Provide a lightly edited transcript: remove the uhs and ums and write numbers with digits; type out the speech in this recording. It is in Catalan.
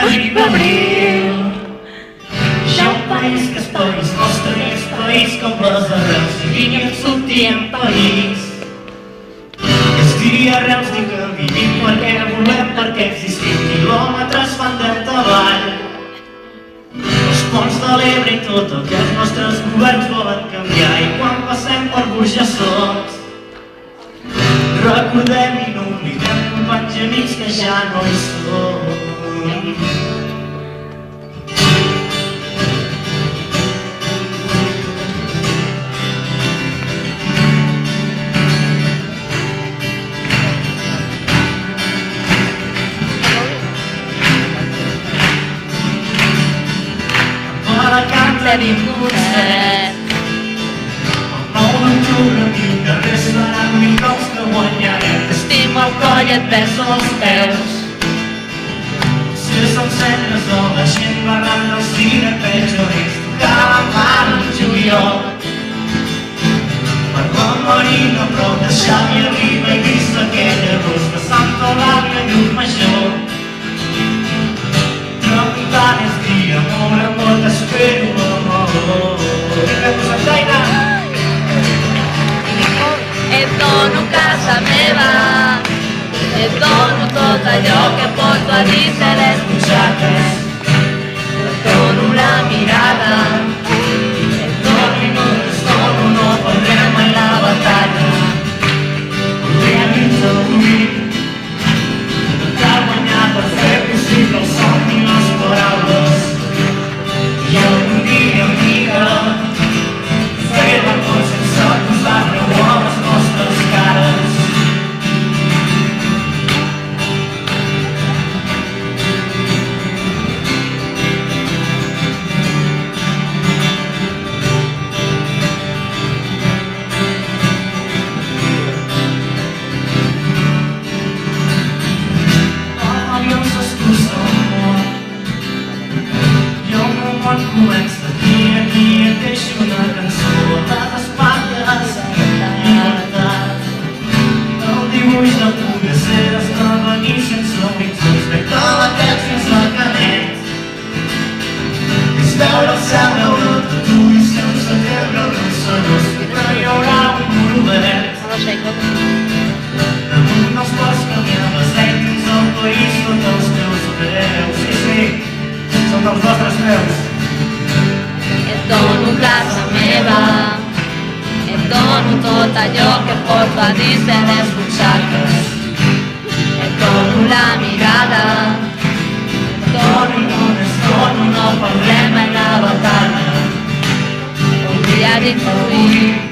Arriba abril, ja un país que és país nostre i és país com les arrels i vinya que sortien país. Estigui arrels ni que vivim perquè volem, perquè existim quilòmetres fan d'avall. Els ponts de l'Ebre i tot el que els nostres governs volen canviar i quan passem per burjassons recordem i no oblidem companys i amics que ja no hi són. Tenim concert. El 9 d'octubre mil carrers seran mil cops que guanyarem. T'estimo el coll, et beso els peus. Si som cendres o la gent barrant del cine pejorers tocava la mar en juliol. Per quan morim a prop de Xavi Riba he vist aquella ros de Santa Eulàlia i un major. Tramuntant és dia, m'obre molt, espero l'amor. Et dono casa meva, et dono tot allò que porto a dins de les butxaques. Et dono la mirada, Et dono i no es dono, no perdrem mai la batalla. Voldria dins del buit, intentar guanyar per fer possible el somni i les paraules. I algun dia, amiga, fer la cosa sense posar raó a les nostres cares. Avions s'excusa el món i el meu món comença aquí et deixo una cançó a les espatlles, llibertat. El dibuix de poguesseres de venir sense horitzons, recte a la terra fins a Canet. És veure el cel, veure tot i ser un setembre rossellós, però hi haurà un mur obert. Damunt dels ports canviant les èntims del país són dels teus peus. Sí, sí, són dels vostres peus. et dono casa meva, et dono tot allò que porto a dins de les butxaques. Et dono la mirada, et dono i no es dono, no perdrem en la batalla. Un dia d'intuir